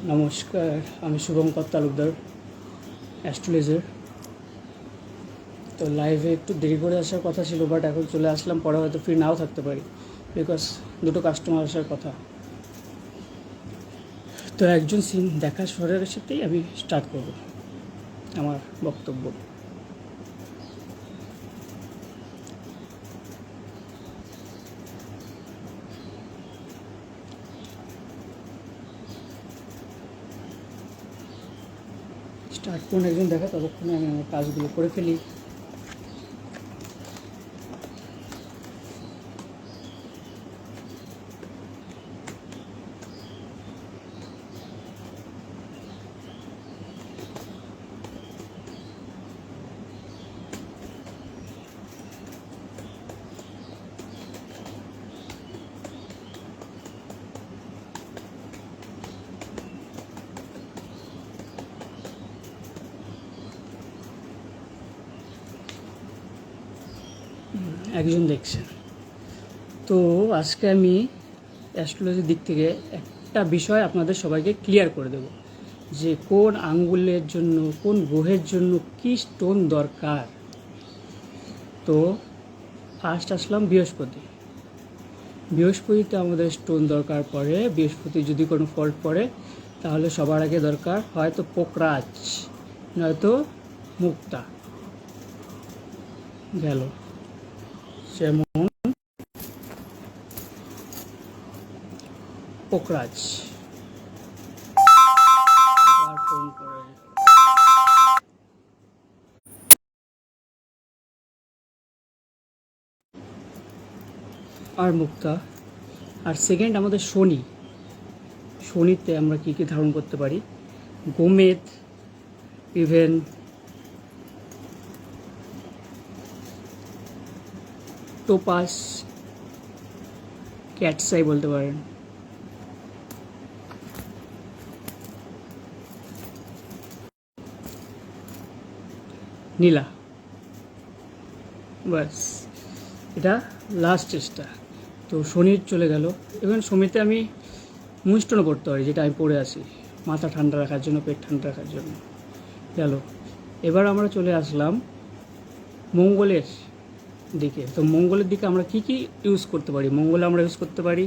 নমস্কার, আমি শুভঙ্কর তালুকদার, অ্যাস্ট্রোলজার। তো লাইভে একটু দেরি করে আসার কথা ছিল, বাট এখন চলে আসলাম। পরে হয়তো ফ্রি নাও থাকতে পারি, বিকজ দুটো কাস্টমার আসার কথা। তো একজন সিন দেখার স্বরের সাথেই আমি স্টার্ট করব আমার বক্তব্য। স্টার্ট করুন একজন দেখা, ততক্ষণে আমি আমার কাজগুলো করে ফেলি। একজন দেখছেন তো আজকে আমি অ্যাস্ট্রোলজির দিক থেকে একটা বিষয় আপনাদের সবাইকে ক্লিয়ার করে দেব, যে কোন আঙ্গুলের জন্য, কোন গ্রহের জন্য কী স্টোন দরকার। তো ফার্স্ট আসলাম বৃহস্পতিতে আমাদের স্টোন দরকার পড়ে। বৃহস্পতি যদি কোনো ফল্ট পড়ে তাহলে সবার আগে দরকার হয়তো পোকরাজ, নয়তো মুক্তা। গেল যেমন পোকরাজ। ফোন করে আর মুক্তা। আর সেকেন্ড আমাদের শনিতে আমরা কী কী ধারণ করতে পারি? গোমেদ, ইভেন টোপাস, ক্যাটসাই বলতে পারেন। নীলা, বাস এটা লাস্ট চেষ্টা। তো শনির চলে গেল। ইভেন শনিতে আমি মুষ্টনও পড়তে পারি, যেটা আমি পড়ে আসি মাথা ঠান্ডা রাখার জন্য, পেট ঠান্ডা রাখার জন্য। গেল। এবার আমরা চলে আসলাম মঙ্গলের দিকে। তো মঙ্গলের দিকে আমরা কি কি ইউজ করতে পারি? মঙ্গলে আমরা ইউজ করতে পারি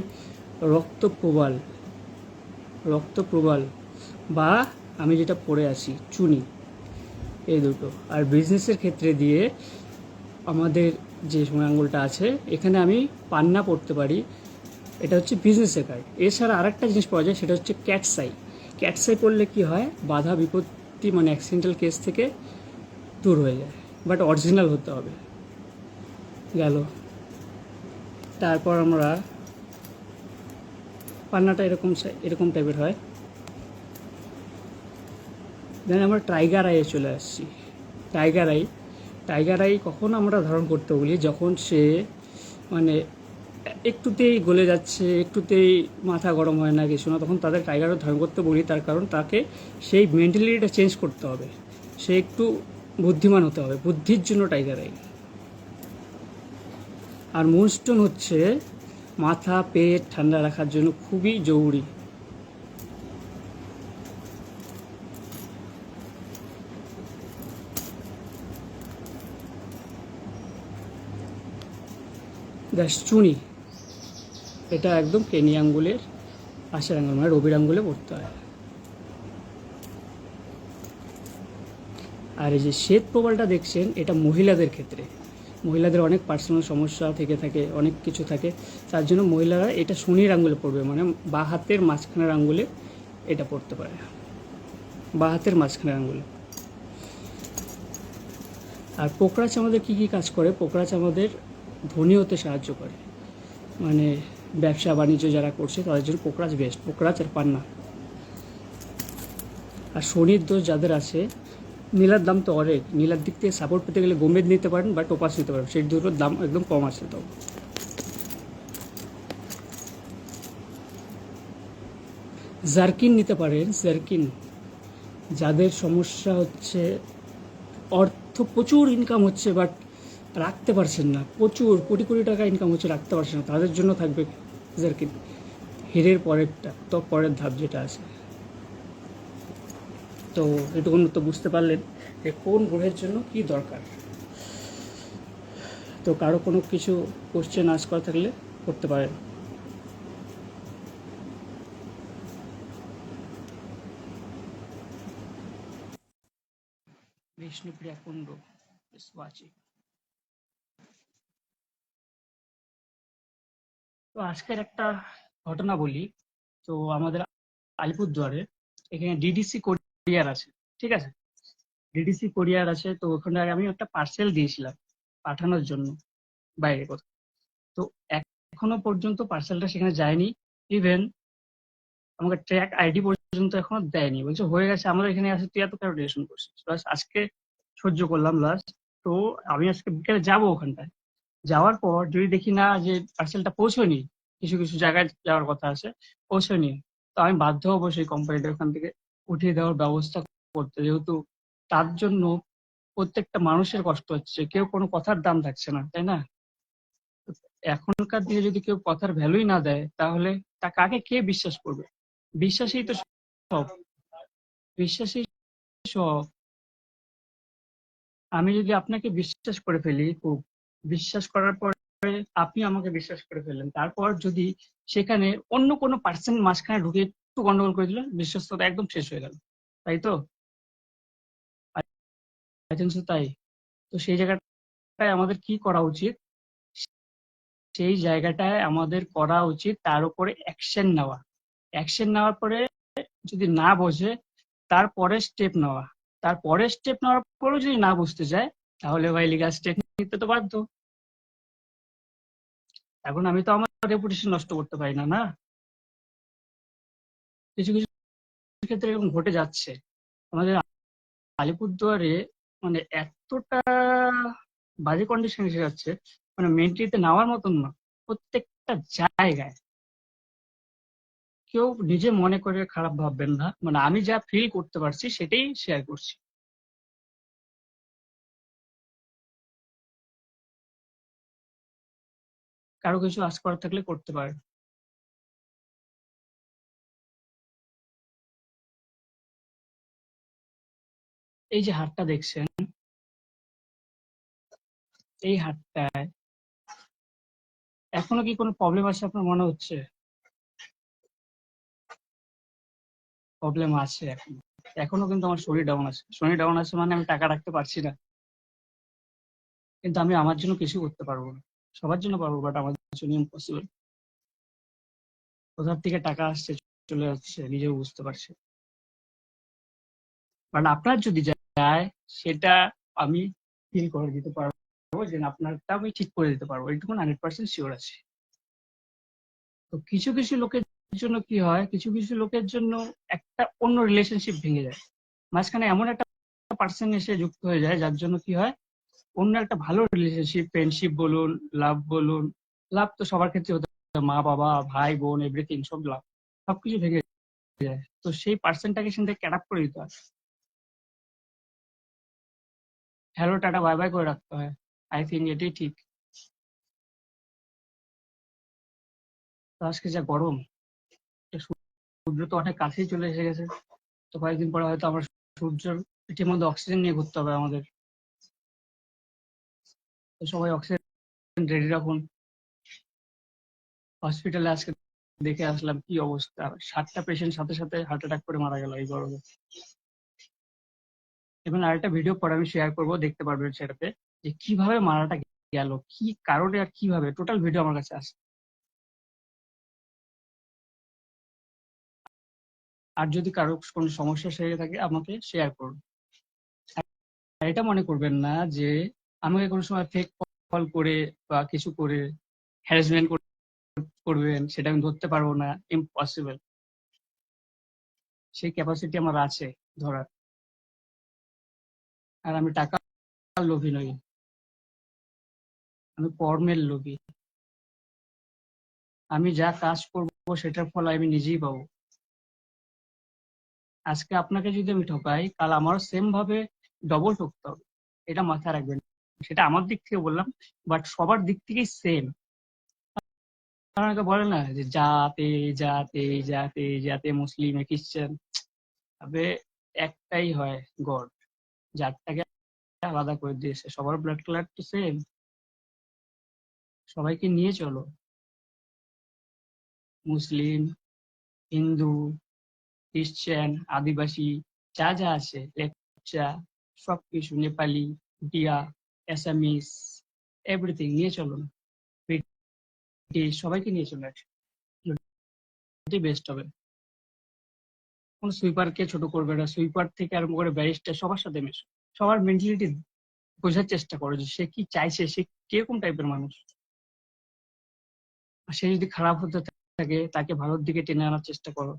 রক্তপ্রবাল বা আমি যেটা পড়ে আসি চুনি, এই দুটো। আর বিজনেসের ক্ষেত্রে দিয়ে আমাদের যে সময় আঙুলটা আছে, এখানে আমি পান্না পড়তে পারি, এটা হচ্ছে বিজনেসের কার্ড। এছাড়া আরেকটা জিনিস পাওয়া যায়, সেটা হচ্ছে ক্যাটসাই পড়লে কি হয়, বাধা বিপত্তি মানে অ্যাক্সিডেন্টাল কেস থেকে দূর হয়ে যায়, বাট অরিজিনাল হতে হবে। গেল। তারপর আমরা পান্নাটা এরকম টাইপের হয়। দেন আমরা টাইগার আইয়ে চলে আসছি। টাইগার আই কখন আমরা ধারণ করতে বলি? যখন সে মানে একটুতেই গলে যাচ্ছে, একটুতেই মাথা গরম হয় না, কিছু না, তখন তাদের টাইগারও ধারণ করতে বলি। তার কারণ তাকে সেই মেন্টালিটিটা চেঞ্জ করতে হবে, সে একটু বুদ্ধিমান হতে হবে, বুদ্ধির জন্য টাইগার আই। আর মুনস্টোন হচ্ছে মাথা পেট ঠান্ডা রাখার জন্য খুবই জরুরি। চুনি, এটা একদম কেনি আঙ্গুলের পাশের আঙ্গুল, মানে রবির আঙ্গুলে পড়তে হয়। আর এই যে শ্বেত প্রবালটা দেখছেন, এটা মহিলাদের ক্ষেত্রে। মহিলাদের অনেক পার্সোনাল সমস্যা থেকে থাকে, অনেক কিছু থাকে, তার জন্য মহিলারা এটা শনির আঙ্গুলে পড়বে, মানে বাঁ হাতের মাঝখানের আঙ্গুলে এটা পড়তে পারে, বাঁ হাতের মাঝখানের আঙ্গুলে। আর পোকরাজ আমাদের কী কী কাজ করে? পোকরাজ আমাদের ধনী হতে সাহায্য করে, মানে ব্যবসা বাণিজ্য যারা করছে তাদের জন্য পোকরাজ বেস্ট, পোকরাজ আর পান্না। আর শনির দোষ যাদের আছে, নীলার দাম তো অনেক, নীলার দিক থেকে সাপোর্ট পেতে গেলে গোমেদ নিতে পারেন বা টোপাস নিতে পারেন, সেই দুটোর দাম একদম কম আছে। তো জার্কিন নিতে পারেন। যাদের সমস্যা হচ্ছে অর্থ প্রচুর ইনকাম হচ্ছে বাট রাখতে পারছেন না, প্রচুর কোটি কোটি টাকা ইনকাম হচ্ছে, রাখতে পারছেন না, তাদের জন্য থাকবে জার্কিন। হেরের পরেরটা তো পরের ধাপ যেটা আছে। তো এটুকুন তো বুঝতে পারলেন যে কোন গ্রহের জন্য কি দরকার। তো কারো কোনো কিছু কোশ্চেন আস করা থাকলে করতে পারেন। Bishnupriya Kundu is watching. তো আজকের একটা ঘটনা বলি। তো আমাদের আলিপুরদুয়ারে এখানে ডিডিসি কোরিয়ার আছে, ঠিক আছে? ডিডিসি কোরিয়ার আছে, তো ওখানে আমি একটা পার্সেল দিয়েছিলাম পাঠানোর জন্য বাইরে কোথাও। তো এখনো পর্যন্ত পার্সেলটা সেখানে যায়নি। ইভেন আমাকে ট্র্যাক আইডি পর্যন্ত এখনো দেয়নি, বলছে হয়ে গেছে, আমাদের এখানে আসে, তুই এত কেন টেনশন করছিস। বাস আজকে সহ্য করলাম লাস্ট। তো আমি আজকে বিকেলে যাবো ওখানটায়। যাওয়ার পর যদি দেখি না যে পার্সেলটা পৌঁছয়নি, কিছু কিছু জায়গায় যাওয়ার কথা আছে, পৌঁছয়নি, তো আমি বাধ্য হবো সেই কোম্পানিটা ওখান থেকে উঠিয়ে দেওয়ার ব্যবস্থা করতে, যেহেতু তার জন্য প্রত্যেকটা মানুষের কষ্ট হচ্ছে, কেউ কোনো কথার দাম থাকছে না, তাই না? এখনকার দিনে যদি কেউ কথার ভ্যালুই না দেয়, তাহলে তা কাকে কে বিশ্বাস করবে? বিশ্বাসই তো সব, বিশ্বাসই সব। আমি যদি আপনাকে বিশ্বাস করে ফেলি, খুব বিশ্বাস করার পরে আপনি আমাকে বিশ্বাস করে ফেললেন, তারপর যদি সেখানে অন্য কোনো পার্সন মাঝখানে ঢুকে একটু গন্ডগোল করে দিল, বিশ্বস্ততা একদম শেষ হয়ে গেল, তাই তো? I think so, তাই। তো সেই জায়গাটায় আমাদের কি করা উচিত? সেই জায়গাটায় আমাদের করা উচিত তার উপরে অ্যাকশন নেওয়া। অ্যাকশন নেওয়ার পরে যদি না বোঝে, তারপরে স্টেপ নেওয়া। তারপরে স্টেপ নেওয়ার পরেও যদি না বুঝতে চায়, তাহলে ভাই লিগাল স্টেপ নিতে তো বাধ্য। এখন আমি তো আমার রেপুটেশন নষ্ট করতে পারি না, না? কিছু কিছু ক্ষেত্রে এরকম ঘটে যাচ্ছে আমাদের আলিপুরদুয়ারে, মানে এতটা বাজে কন্ডিশন এসে যাচ্ছে, মানে মেন্টালিতে নেওয়ার মতন না। প্রত্যেকটা জায়গায় কেউ নিজে মনে করে খারাপ ভাববেন না, মানে আমি যা ফিল করতে পারছি সেটাই শেয়ার করছি। কারো কিছু আশ করার থাকলে করতে পারেন। এই যে হাতটা দেখছেন, এই হাতটায় এখনো কি কোনো প্রবলেম আছে আপনার মনে হচ্ছে? প্রবলেম আছে এখনো। এখনো কিন্তু আমার শরীর ডাউন আছে। শরীর ডাউন আছে মানে আমি টাকা রাখতে পারছি না, কিন্তু আমি আমার জন্য কিছু করতে পারবো না। সবার জন্য পারবো, বাট আমার জন্য ইম্পসিবল। কোথার থেকে টাকা আসছে চলে যাচ্ছে নিজেও বুঝতে পারছি। বাট আপনার যদি যায়, সেটা আমি ফিল করে দিতে পারবো যে আপনারটা আমি ঠিক করে দিতে পারবো, এইটুকু 100% শিওর আছে। তো কিছু কিছু লোকের জন্য কি হয়, কিছু কিছু লোকের জন্য একটা অন্য রিলেশনশিপ ভেঙে যায়, মাঝখানে এমন একটা পার্সন এসে যুক্ত হয়ে যায়, যার জন্য কি হয়, অন্য একটা ভালো রিলেশনশিপ, ফ্রেন্ডশিপ বলুন, লাভ বলুন, লাভ তো সবার ক্ষেত্রে হতে পারে, মা বাবা ভাই বোন এভরিথিং সব লাভ, সবকিছু ভেঙে যায়। তো সেই পার্সনটাকে সেখান থেকে ক্যাট আপ করে দিতে হয়, হ্যালো টাটা বাই বাই করে রাখতে হয়। আই থিঙ্ক এটাই ঠিক। তো আজকে যা গরম, সূর্য তো অনেক কাছেই চলে এসে গেছে। তো কয়েকদিন পরে হয়তো আমরা সূর্যের পিঠের মধ্যে অক্সিজেন নিয়ে ঘুরতে হবে আমাদের। তো সবাই অক্সিজেন রেডি রাখুন। হসপিটালে আজকে দেখে আসলাম কি অবস্থা, 7টা পেশেন্ট সাথে সাথে হার্ট অ্যাটাক করে মারা গেল এই গরমে। এবং আরেকটা ভিডিও পরে আমি শেয়ার করবো, দেখতে পারবেন সেটাতে, যে কিভাবে মারাটা গেল, কি কারণে আর কিভাবে, টোটাল ভিডিও আমার কাছে আছে। আর যদি কারো কোনো সমস্যা হয়ে থাকে আমাকে শেয়ার করুন। আর এটা মনে করবেন না যে আমাকে কোনো সময় ফেক কল করে বা কিছু করে হ্যারাসমেন্ট করবেন, সেটা আমি ধরতে পারবো না, ইম্পসিবল। সেই ক্যাপাসিটি আমার আছে ধরার। আর আমি টাকার লোভী নই, আমি কর্মের লোভী। আমি যা কাজ করবো সেটার ফল আমি নিজেই পাবো। আজকে আপনাকে যদি আমি ঠকাই, কাল আমারও সেম ভাবে ডবল ঠকতে হবে, এটা মাথায় রাখবেন। সেটা আমার দিক থেকে বললাম, বাট সবার দিক থেকেই সেম। অনেকে বলে না যে জাতে জাতে জাতে জাতে মুসলিম খ্রিস্টান, তবে একটাই হয় গড, যারটাকে আলাদা করে দিয়েছে। সবার ব্লাড কালার তো সেম, সবাইকে নিয়ে চলো। মুসলিম, হিন্দু, খ্রিস্টান, আদিবাসী, যা যা আছে, লেপচা, সবকিছু, নেপালি, ভুটিয়া, অ্যাসামিস, এভরিথিং নিয়ে চলো না। ব্রিটিশ, সবাইকে নিয়ে চলো একসাথে, এটাই বেস্ট হবে। কোন সুইপারকে ছোট করবে না, সুইপার থেকে আরম্ভ করে ব্যারিস্টার সবার সাথে মেশো, সবার মেন্টালিটি বোঝার চেষ্টা করো যে সে কি চাইছে, সে কিরকম টাইপের মানুষ। আর সে যদি খারাপ হতে থাকে তাকে ভালোর দিকে টেনে আনার চেষ্টা করো।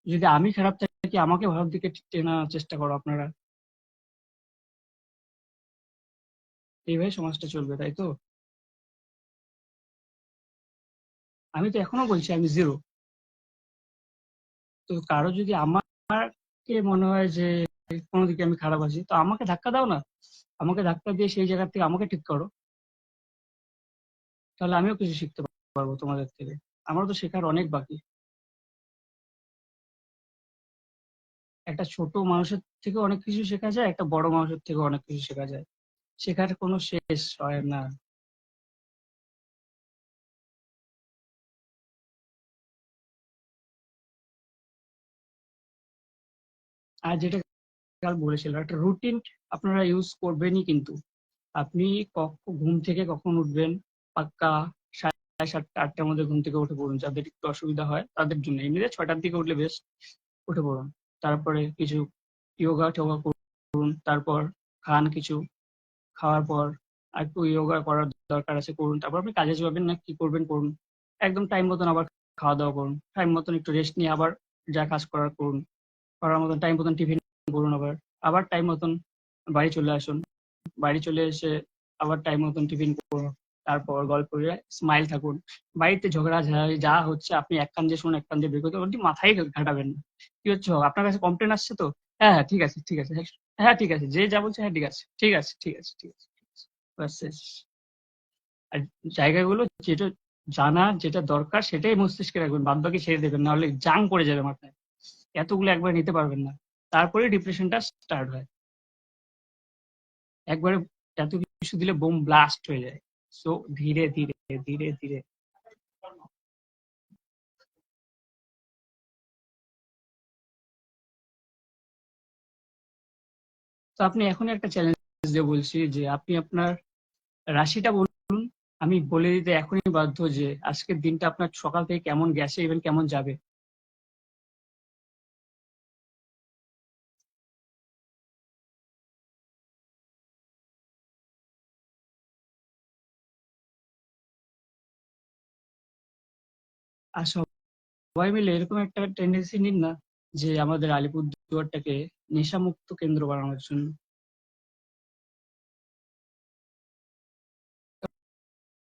যদি আমি খারাপ থাকি আমাকে ভালোর দিকে টেনে আনার চেষ্টা করো আপনারা। এইভাবে সমাজটা চলবে, তাই তো? আমি তো এখনো বলছি আমি জিরো। তো কারো যদি আমাকে মনে হয় যে কোনো দিকে আমি খারাপ আছি, তো আমাকে ধাক্কা দাও না। আমাকে ধাক্কা দিয়ে সেই জায়গা থেকে আমাকে ঠিক করো, তাহলে আমিও কিছু শিখতে পারবো তোমাদের থেকে। আমারও তো শেখার অনেক বাকি। একটা ছোট মানুষের থেকে অনেক কিছু শেখা যায়, একটা বড় মানুষের থেকে অনেক কিছু শেখা যায়। শেখার কোনো শেষ হয় না। আর যেটা কাল বলেছিলাম, একটা রুটিন আপনারা ইউজ করবেনই কিন্তু। আপনি ঘুম থেকে কখন উঠবেন, পাক্কা 7:30-8টার মধ্যে ঘুম থেকে উঠে পড়ুন। যাদের একটু অসুবিধা হয় তাদের জন্য, এমনিতে 6টার দিকে উঠলে বেশ, উঠে পড়ুন। তারপরে কিছু ইয়োগা টোগা করুন, তারপর খান কিছু, খাওয়ার পর আর একটু ইয়োগা করার দরকার আছে করুন, তারপর আপনি কাজে যাবেন না কি করবেন করুন। একদম টাইম মতন আবার খাওয়া দাওয়া করুন, টাইম মতন একটু রেস্ট নিয়ে আবার যা কাজ করার করুন, করার মতন টাইম মতন টিফিন করুন, আবার আবার টাইম মতন বাড়ি চলে আসুন। বাড়ি চলে এসে আবার টাইম মতন টিফিন করুন, তারপর গল্প করে স্মাইল থাকুন। বাড়িতে ঝগড়া ঝাড়াঝাড়ি যা হচ্ছে আপনি এক কান দিয়ে শুনুন, এক কান দিয়ে বের করতে, ওটি মাথায় ঘাটাবেন না। কি হচ্ছে, আপনার কাছে কমপ্লেন আসছে তো, হ্যাঁ হ্যাঁ ঠিক আছে ঠিক আছে, হ্যাঁ হ্যাঁ, ঠিক আছে, যে যা বলছে হ্যাঁ ঠিক আছে ঠিক আছে ঠিক আছে ঠিক আছে ঠিক আছে, ব্যাস শেষ। আর জায়গাগুলো যেটা জানা, যেটা দরকার সেটাই মস্তিষ্কে রাখবেন, বাদ বাকি ছেড়ে দেবেন, নাহলে জাং পড়ে যাবে মাথায়। এতগুলো একবার নিতে পারবেন না, তারপরে ডিপ্রেশনটা স্টার্ট হয়। একবারে এত কিছু দিলে বোম ব্লাস্ট হয়ে যায়। সো ধীরে ধীরে ধীরে ধীরে। তো আপনি এখনই একটা চ্যালেঞ্জ দিয়ে বলছি যে আপনি আপনার রাশিটা বলুন। আমি বলে দিতে এখনই বাধ্য যে আজকের দিনটা আপনার সকাল থেকে কেমন গেছে এবং কেমন যাবে। আর সবাই মিলে এরকম একটা টেন্ডেন্সি নিন না যে আমাদের আলিপুরদুয়ারটাকে নেশামুক্ত কেন্দ্র বানানোর জন্য।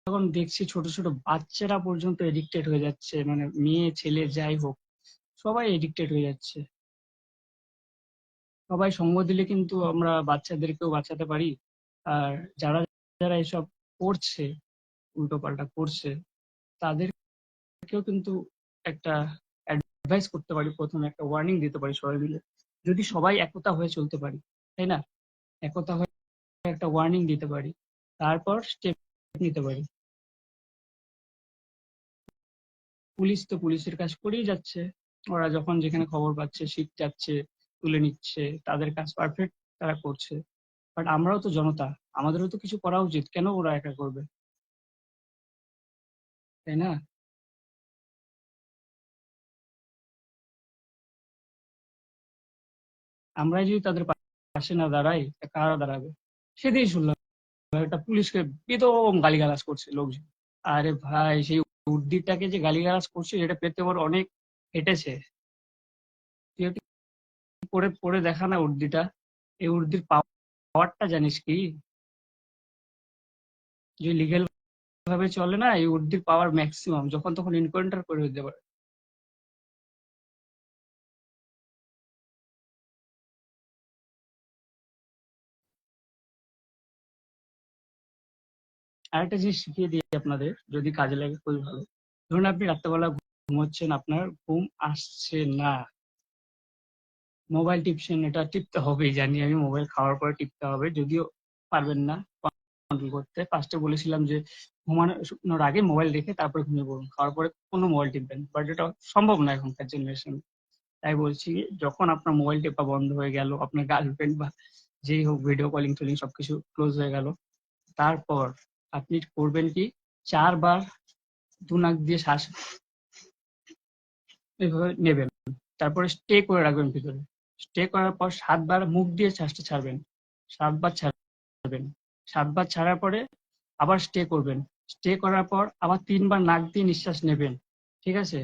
এখন দেখছি ছোট ছোট বাচ্চারা পর্যন্ত এডিক্টেড হয়ে যাচ্ছে, মানে মেয়ে ছেলে যাই হোক, সবাই এডিক্টেড হয়ে যাচ্ছে। সবাই সঙ্গ দিলে কিন্তু আমরা বাচ্চাদেরকেও বাঁচাতে পারি। আর যারা যারা এসব করছে, উল্টো পাল্টা করছে, তাদেরকেও কিন্তু একটা অ্যাডভাইস করতে পারি, প্রথমে একটা ওয়ার্নিং দিতে পারি সবাই মিলে, যদি সবাই একতা হয়ে চলতে পারি, তাই না? একতা হয়ে একটা ওয়ার্নিং দিতে পারি, তারপর স্টেপ নিতে পারি। পুলিশ তো পুলিশের কাজ করেই যাচ্ছে। ওরা যখন যেখানে খবর পাচ্ছে শিখ যাচ্ছে, তুলে নিচ্ছে, তাদের কাজ পারফেক্ট তারা করছে। বাট আমরাও তো জনতা, আমাদেরও তো কিছু করা উচিত, কেন ওরা একা করবে, তাই না? আমরাই যদি তাদের পাশে না দাঁড়াই, তা কারা দাঁড়াবে? সেদিন শুনলাম একটা পুলিশকে বেদম গালিগালাজ করছে লোকজন। আরে ভাই, সেই উর্দিটাকে যে গালিগালাজ করছে এটা পেতে ওর অনেক হেঁটেছে। তুই একটু পড়ে পড়ে দেখা না উর্দিটা। এই উর্দির পাওয়ারটা জানিস কি? যে লিগেল ভাবে চলে না, এই উর্দির পাওয়ার ম্যাক্সিমাম, যখন তখন এনকাউন্টার করে দিতে পারে। আরেকটা জিনিস শিখিয়ে দিই আপনাদের, যদি কাজে লাগে খুবই ভালো। ধরুন আপনি রাত্রেবেলা ঘুমোচ্ছেন, আপনার ঘুম আসছে না, মোবাইল টিপছেন, এটা টিপতে হবেই জানি আমি, মোবাইল খাওয়ার পরে টিপতে হবে, যদিও পারবেন না কন্ট্রোল করতে। ফার্স্টে বলেছিলাম যে ঘুমানোর আগে মোবাইল রেখে তারপরে ঘুমিয়ে পড়ুন, খাওয়ার পরে কোনো মোবাইল টিপবেন, বাট এটা সম্ভব না এখনকার জেনারেশন। তাই বলছি, যখন আপনার মোবাইল টেপা বন্ধ হয়ে গেল, আপনার গার্লফ্রেন্ড বা যেই হোক ভিডিও কলিং টলিং সবকিছু ক্লোজ হয়ে গেল, তারপর আপনি করবেন কি, 4 বার দুনাক দিয়ে শ্বাস এভাবে নেবেন, তারপরে স্টে করে রাখবেন ভিতরে। স্টে করার পর 7 বার মুখ দিয়ে শ্বাসটা ছাড়বেন, 7 বার ছাড়বেন। 7 বার ছাড়ার পরে আবার স্টে করবেন। স্টে করার পর আবার 3 বার নাক দিয়ে নিঃশ্বাস নেবেন, ঠিক আছে?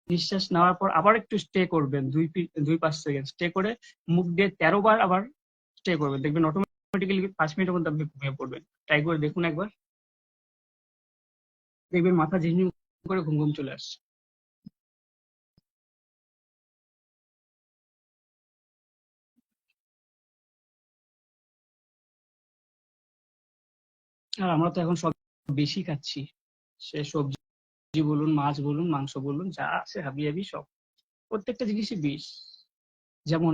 নিঃশ্বাস নেওয়ার পর আবার একটু স্টে করবেন, 2-5 সেকেন্ড স্টে করে মুখ দিয়ে 13 বার আবার স্টে করবেন। দেখবেন অটোমেটিক্যালি 5 মিনিটের মধ্যে আপনি ঘুমিয়ে পড়বেন। ট্রাই করে দেখুন একবার, দেখবেন মাথা ঝিমঝিম করে ঘুম ঘুম চলে আসছে। আর আমরা তো এখন সব বেশি খাচ্ছি, সে সবজি বলুন, মাছ বলুন, মাংস বলুন, যা আছে হাবিজাবি সব, প্রত্যেকটা জিনিসই বিষ। যেমন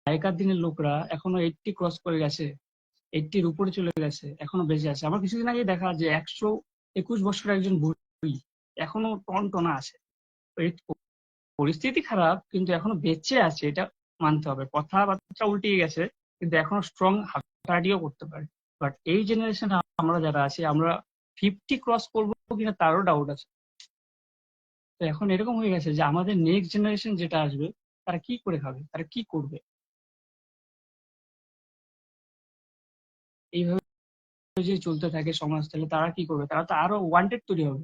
আগেকার দিনের লোকরা এখনো 80 ক্রস করে গেছে, 80-র উপরে চলে গেছে, এখনো বেঁচে আছে। আমার কিছুদিন আগে দেখা যে 121 বছর একজন বুড়ি এখনো টনটনা আছে। এই পরিস্থিতি খারাপ কিন্তু এখনো বেঁচে আছে, এটা মানতে হবে। কথাবার্তা উল্টিয়ে গেছে কিন্তু এখনো স্ট্রং, হাঁটাহাঁটিও করতে পারে। বাট এই জেনারেশনে আমরা যারা আছি, আমরা 50 ক্রস করবো কিনা তারও ডাউট আছে। তো এখন এরকম হয়ে গেছে যে আমাদের নেক্সট জেনারেশন যেটা আসবে, তারা কি করে খাবে, তারা কি করবে? এইভাবে যদি চলতে থাকে সমাজ, তাহলে তারা কি করবে? তারা তো আরো ওয়ান্টেড তৈরি হবে।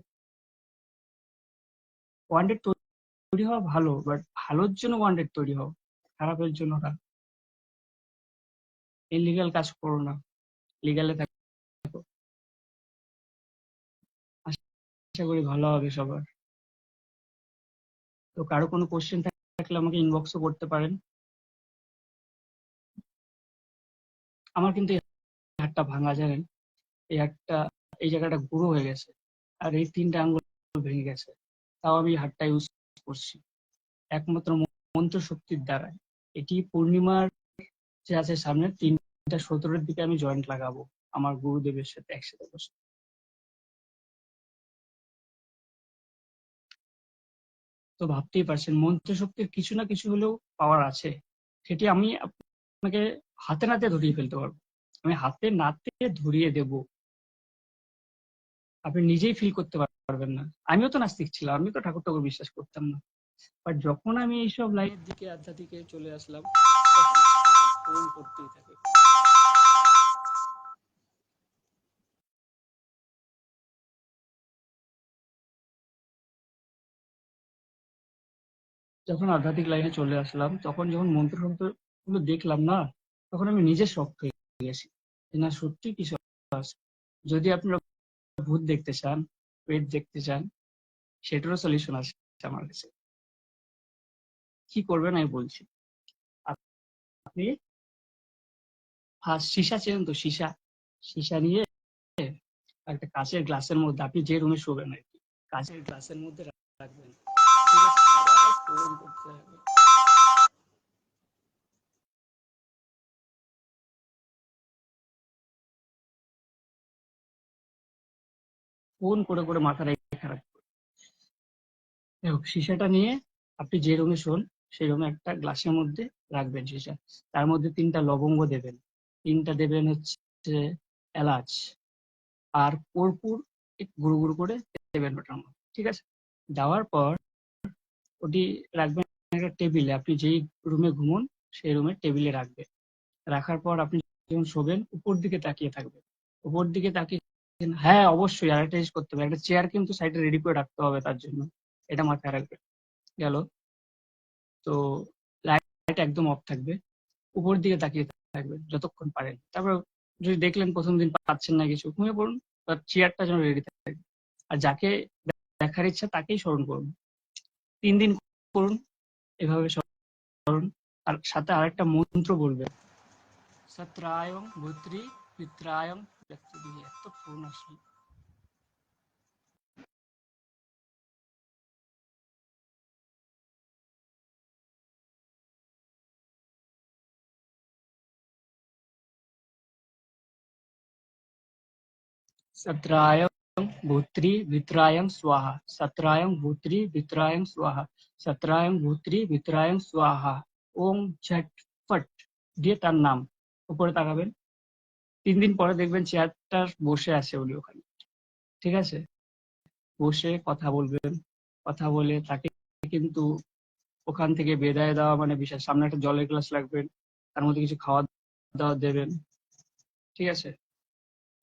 ওয়ান্টেড তৈরি হওয়া ভালো, বাট ভালোর জন্য ওয়ান্টেড তৈরি হও, খারাপের জন্য না। ইলিগাল কাজ করো না, লিগালে থাকো। আশা করি ভালো হবে সবার। তো কারো কোনো কোশ্চেন থাকলে আমাকে ইনবক্সও করতে পারেন। আমার কিন্তু এই হাতটা ভাঙা, জানেন? এই হাতটা, এই জায়গাটা গুঁড়ো হয়ে গেছে, আর এই 3টে আঙ্গুল ভেঙে গেছে। তাও আমি হাতটা ইউজ করছি একমাত্র মন্ত্র শক্তির দ্বারা। এটি পূর্ণিমার যে আছে সামনে 3টা 17-এর দিকে আমি জয়েন্ট লাগাবো আমার গুরুদেবের সাথে একসাথে বসে। তো ভাবতেই পারছেন মন্ত্র শক্তির কিছু না কিছু হলেও পাওয়ার আছে। সেটি আমি আপনাকে হাতে নাতে ধরিয়ে ফেলতে পারবো, আমি হাতে নাতে ধরিয়ে দেব, আপনি নিজেই ফিল করতে পারবেন না। আমিও তো নাস্তিক ছিলাম, আমি তো ঠাকুর ঠাকুর বিশ্বাস করতাম না, বাট যখন আমি এইসব লাইনের দিকে আধ্যাত্মিকে চলে আসলাম, তখন ফোন করতেই থাকে। যখন আধ্যাত্মিক লাইনে চলে আসলাম, তখন যখন মন্ত্র গুলো দেখলাম না, তখন আমি নিজে শক হয়ে গেছি যে না, সত্যি কিছু আছে। যদি আপনারা ভূত দেখতে চান, পেট দেখতে চান, সেটারও সলিউশন আছে আমার কাছে। কি করবেন আমি বলছি। আপনি ফার্স্ট সীসা চেনেন তো, সীসা, সীসা নিয়ে একটা কাঁচের গ্লাসের মধ্যে, আপনি যে রুমে শোবেন আর কি, কাঁচের গ্লাসের মধ্যে রাখবেন, ঠিক আছে? ফোন করতে হবে, ফোন করে করে মাথা রেখে খারাপ। দেখো, সীসাটা নিয়ে আপনি যে রুমে শোন, সেই রুমে একটা গ্লাসের মধ্যে রাখবেন সীসা। তার মধ্যে 3টা লবঙ্গ দেবেন, 3টা দেবেন হচ্ছে এলাচ, আর কর্পূর একটু গুঁড়ো গুঁড়ো করে দেবেন ওটার মধ্যে, ঠিক আছে? দেওয়ার পর ওটি রাখবেন একটা টেবিলে, আপনি যেই রুমে ঘুমোন সেই রুমের টেবিলে রাখবেন। রাখার পর আপনি যখন শোবেন উপর দিকে তাকিয়ে থাকবেন, উপর দিকে তাকিয়ে, হ্যাঁ অবশ্যই আরেকটা জিনিস করতে হবে, একটা চেয়ার কিন্তু সাইডে রেডি করে রাখতে হবে তার জন্য, এটা মাথায় রাখবেন। গেল? তো লাইট একদম অফ থাকবে, উপর দিকে তাকিয়ে থাকবেন যতক্ষণ পারেন। তারপর যদি দেখলেন প্রথম দিন পাচ্ছেন না কিছু, ঘুমিয়ে পড়ুন, তার চেয়ারটা যেন রেডি থাকে। আর যাকে দেখার ইচ্ছা তাকেই স্মরণ করুন, 3 দিন করুন এভাবে স্মরণ। আর সাথে আরেকটা মন্ত্র বলবেন, সত্রায়ং ভূত্রি পিত্রায়ং ব্যক্তি, এত ফোন আসলো। सत्रायं भूत्री वित्रायं स्वाहा, सत्रायं भूत्री वित्रायं स्वाहा, सत्रायं भूत्री वित्रायं स्वाहा, ওম ঝটফট দিয়ে তার নাম। উপরে তাকাবেন, 3 দিন পরে দেখবেন চেয়ারটা বসে আছে উনি ওখানে, ঠিক আছে? বসে কথা বলবেন, কথা বলে তাকে কিন্তু ওখান থেকে বিদায় দেওয়া মানে বিশাল, সামনে একটা জলের গ্লাস রাখবেন, তার মধ্যে কিছু খাওয়া দাওয়া দেবেন, ঠিক আছে?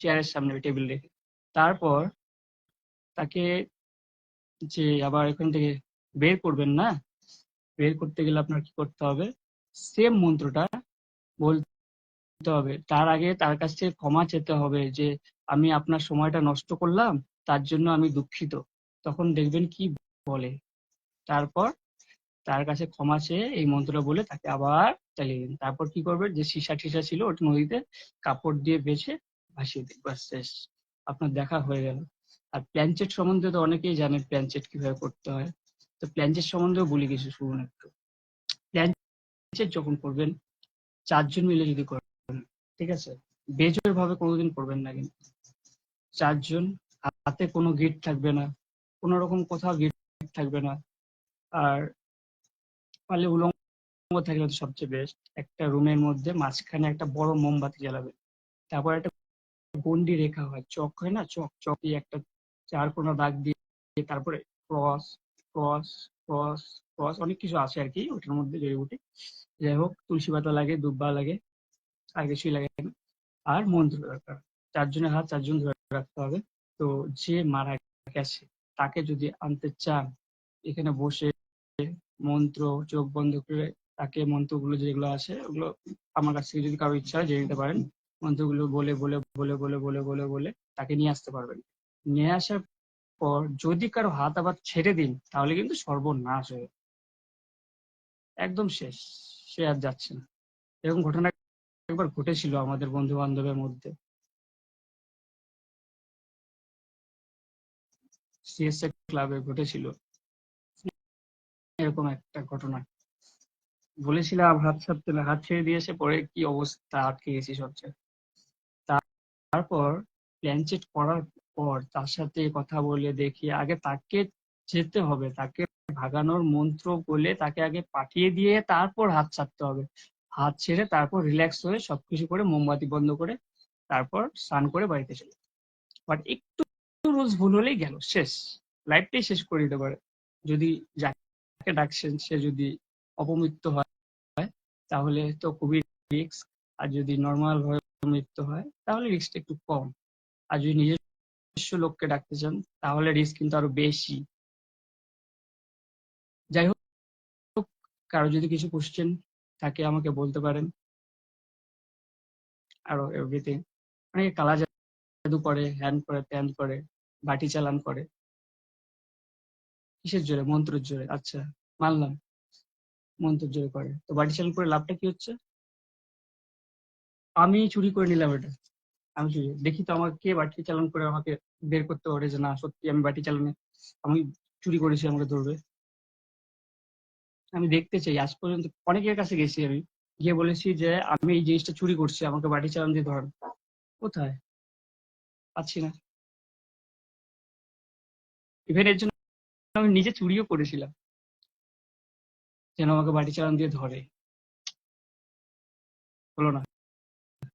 চেয়ারের সামনে টেবিল রেখে। তারপর তাকে যে আবার এখান থেকে বের করবেন না, বের করতে গেলে আপনার কি করতে হবে, সেম মন্ত্রটা বলতে হবে। তার আগে তার কাছ থেকে ক্ষমা চেতে হবে যে আমি আপনার সময়টা নষ্ট করলাম, তার জন্য আমি দুঃখিত। তখন দেখবেন কি বলে। তারপর তার কাছে ক্ষমা চেয়ে এই মন্ত্রটা বলে তাকে আবার চালিয়ে দিন। তারপর কি করবেন, যে সীসা টিসা ছিল ওটা নদীতে কাপড় দিয়ে বেছে ভাসিয়ে দিন, ব্যাস শেষ, আপনার দেখা হয়ে গেল। আর প্ল্যানচেট সম্বন্ধে তো অনেকেই জানে প্ল্যানচেট কিভাবে করতে হয়, তো প্ল্যানচেট সম্বন্ধেও বলি কিছু, শুনুন একটু। প্ল্যানচেট যখন করবেন 4 জন মিলে যদি করেন, ঠিক আছে, বেজোর ভাবে কোনোদিন করবেন না কিন্তু। 4 জন, হাতে কোনো গিট থাকবে না, কোনো রকম কোথাও গিট থাকবে না। আর পারলে উলঙ্গ থাকলে তো সবচেয়ে বেস্ট। একটা রুমের মধ্যে মাঝখানে একটা বড় মোমবাতি জ্বালাবে, তারপর একটা গন্ডি রেখা হয়, চক হয় না, চক, চক দিয়ে একটা 4 কোনা দাগ দিয়ে, তারপরে ক্রস, ক্রস, ক্রস, ক্রস, অনেক কিছু আছে আর কি ওটার মধ্যে জড়িবুটি। যাই হোক, তুলসী পাতা লাগে, দুব্বা লাগে, আর কিছুই লাগে না। আর মন্ত্র দরকার, 4 জনের হাত 4 জন ধরে রাখতে হবে। তো যে মারা গেছে তাকে যদি আনতে চান, এখানে বসে মন্ত্র, চোখ বন্ধ করে তাকে মন্ত্রগুলো যেগুলো আছে ওগুলো আমার কাছ থেকে যদি কারো ইচ্ছা হয় জেনে নিতে পারেন। মন্ত্রগুলো বলে বলে বলে বলে বলে বলে বলে তাকে নিয়ে আসতে পারবেন। নিয়ে আসার পর যদি কারো হাত আবার ছেড়ে দিন, তাহলে কিন্তু সর্বনাশ হয়ে যাবে। একদম শেষ, সে আর যাচ্ছে না। এরকম ঘটনা একবার ঘটেছিল আমাদের বন্ধু বান্ধবের মধ্যে, সিএসএ ক্লাবে ঘটেছিল এরকম একটা ঘটনা। বলেছিলাম হাত ছাড়তে না, হাত ছেড়ে দিয়েছে, পরে কি অবস্থা, আটকে গেছি সব জায়গায়। তারপর প্ল্যানচেট করার পর তার সাথে কথা বলে দেখি, আগে তাকে যেতে হবে, তাকে ভাগানোর মন্ত্র বলে তাকে আগে পাঠিয়ে দিয়ে তারপর হাত ছাড়তে হবে। হাত ছেড়ে তারপর রিল্যাক্স হয়ে সবকিছু করে মোমবাতি বন্ধ করে তারপর স্নান করে বাড়িতে চলে। বাট একটু রুলস ভুল হলেই গেল শেষ, লাইফটাই শেষ করে দিতে পারে। যদি যাকে ডাকছেন সে যদি অপমৃত্যু হয় তাহলে তো খুবই রিস্ক, আর যদি নর্মাল ভাবে মৃত্যু হয় তাহলে রিস্কটা একটু কম। আর যদি নিজস্ব লোককে ডাকতে চান তাহলে রিস্ক কিন্তু আরো বেশি। যাই হোক, কারো যদি কিছু কোশ্চেন থাকে আমাকে বলতে পারেন। আরো এভরিথিং, অনেকে কালা জাদু করে, হ্যান করে, ত্যান করে, বাটি চালান করে, কিসের জোরে? মন্ত্রের জোরে। আচ্ছা, মানলাম মন্ত্রের জোরে করে, তো বাটি চালান করে লাভটা কি হচ্ছে? আমি চুরি করে নিলাম এটা, আমি চুরি দেখি তো আমাকে কে বাটি চালান করে আমাকে বের করতে পারে যে না সত্যি আমি বাটি চালানে আমি চুরি করেছি, আমাকে ধরবে। আমি দেখতে চাই। আজ পর্যন্ত অনেকের কাছে গেছি, আমি গিয়ে বলেছি যে আমি এই জিনিসটা চুরি করছি, আমাকে বাটি চালান দিয়ে ধরেন। কোথায়? পাচ্ছি না। ইভেন এর জন্য আমি নিজে চুরিও করেছিলাম যেন আমাকে বাটি চালান দিয়ে ধরে, হলো না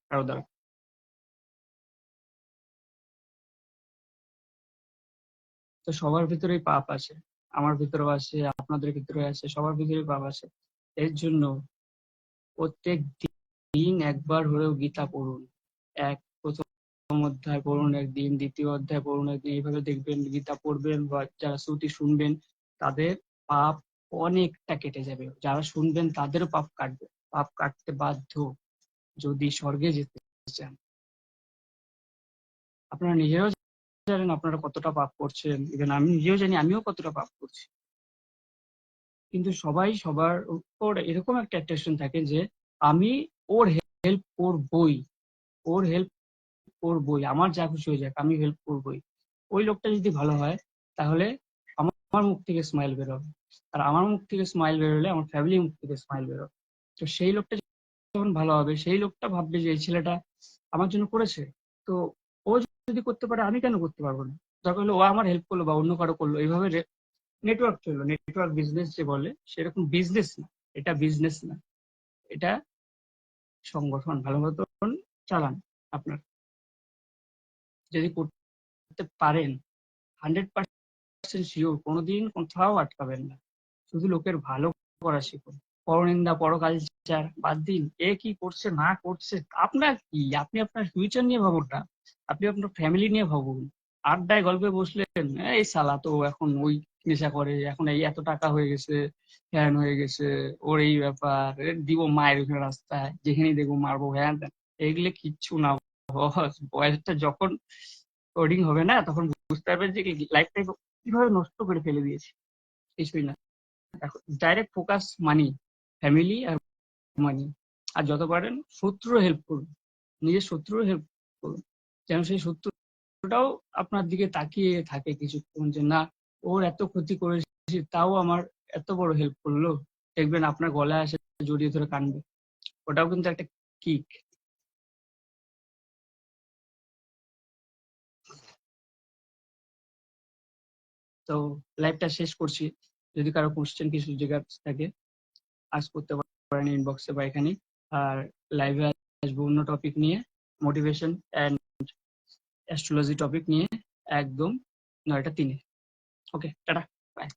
কারো দ্বারা। তো সবার ভিতরেই পাপ আছে, আমার ভিতরেও আছে, আপনাদের ভিতরে আছে, সবার ভিতরেই পাপ আছে। এর জন্য প্রত্যেক দিন একবার হলেও গীতা পড়ুন। প্রথম অধ্যায় পড়ুন একদিন, দ্বিতীয় অধ্যায় পড়ুন একদিন, এইভাবে দেখবেন গীতা পড়বেন বা যারা শ্রুতি শুনবেন তাদের পাপ অনেকটা কেটে যাবে। যারা শুনবেন তাদেরও পাপ কাটবে, পাপ কাটতে বাধ্য যদি স্বর্গে যেতে চান। আপনারা নিজেরাও জানেন আপনারা কতটা পাপ করছেন, ইভেন আমি নিজেও জানি আমিও কতটা পাপ করছি। কিন্তু সবাই সবার উপর এরকম একটা অ্যাট্রাকশন থাকে যে আমি ওর হেল্প করবই, ওর হেল্প করবই, আমার যা খুশি হয়ে যাক আমি হেল্প করবই। ওই লোকটা যদি ভালো হয় তাহলে আমার মুখ থেকে স্মাইল বেরোবে, আর আমার মুখ থেকে স্মাইল বেরোলে আমার ফ্যামিলির মুখ থেকে স্মাইল বেরোবে। তো সেই লোকটা যখন ভালো হবে সেই লোকটা ভাববে যে এই ছেলেটা আমার জন্য করেছে, তো ও যদি করতে পারে আমি কেন করতে পারবো না? দরকার হলে ও আমার হেল্প করলো বা অন্য কারো করলো, এইভাবে নেটওয়ার্ক চললো। নেটওয়ার্ক বিজনেস যে বলে সেরকম বিজনেস না, এটা বিজনেস না, এটা সংগঠন। ভালো মতন চালান। আপনার যদি করতে পারেন 100% শিওর কোনোদিন কোথাও আটকাবেন না। শুধু লোকের ভালো করা শিখুন। পরনিন্দা পরকালচার বাদ দিন। এ কি করছে না করছে আপনার কি? আপনি আপনার ফিউচার নিয়ে ভাবুন না, আপনি আপনার ফ্যামিলি নিয়ে ভাবুন। আড্ডায় গল্পে বসলেন, এই সালা তো এখন ওই নেশা করে, এখন এই এত টাকা হয়ে গেছে, ফ্যান হয়ে গেছে, ওর এই ব্যাপার, দিব মায়ের ওখানে রাস্তায়, যেখানেই দেখবো মারবো, হ্যান ত্যান। এগুলো কিচ্ছু না বস। বয়সটা যখন কোডিং হবে না তখন বুঝতে পারবেন যে লাইফটা কিভাবে নষ্ট করে ফেলে দিয়েছে। কিছুই না। এখন ডাইরেক্ট ফোকাস মানি, ফ্যামিলি আর মানি। আর যত পারেন শত্রুর হেল্প করুন, নিজের শত্রুর হেল্প করুন, যেন সেই শত্রুটাও আপনার দিকে তাকিয়ে থাকে কিছুক্ষণ, যে না, ওর এত ক্ষতি করেছি তাও আমার এত বড় হেল্প করলো। দেখবেন আপনার গলায় আসে জড়িয়ে ধরে কানবে। ওটাও কিন্তু একটা কিক। তো লাইফটা শেষ করছি। যদি কারো কোশ্চেন কিছু জিজ্ঞাসা থাকে আজ করতে পারেন ইনবক্সে বা এখানে। আর লাইভে আসবো অন্য টপিক নিয়ে, মোটিভেশন অ্যান্ড অ্যাস্ট্রোলজি টপিক নিয়ে, একদম 9টা 3-এ। ওকে, টাটা, বাই।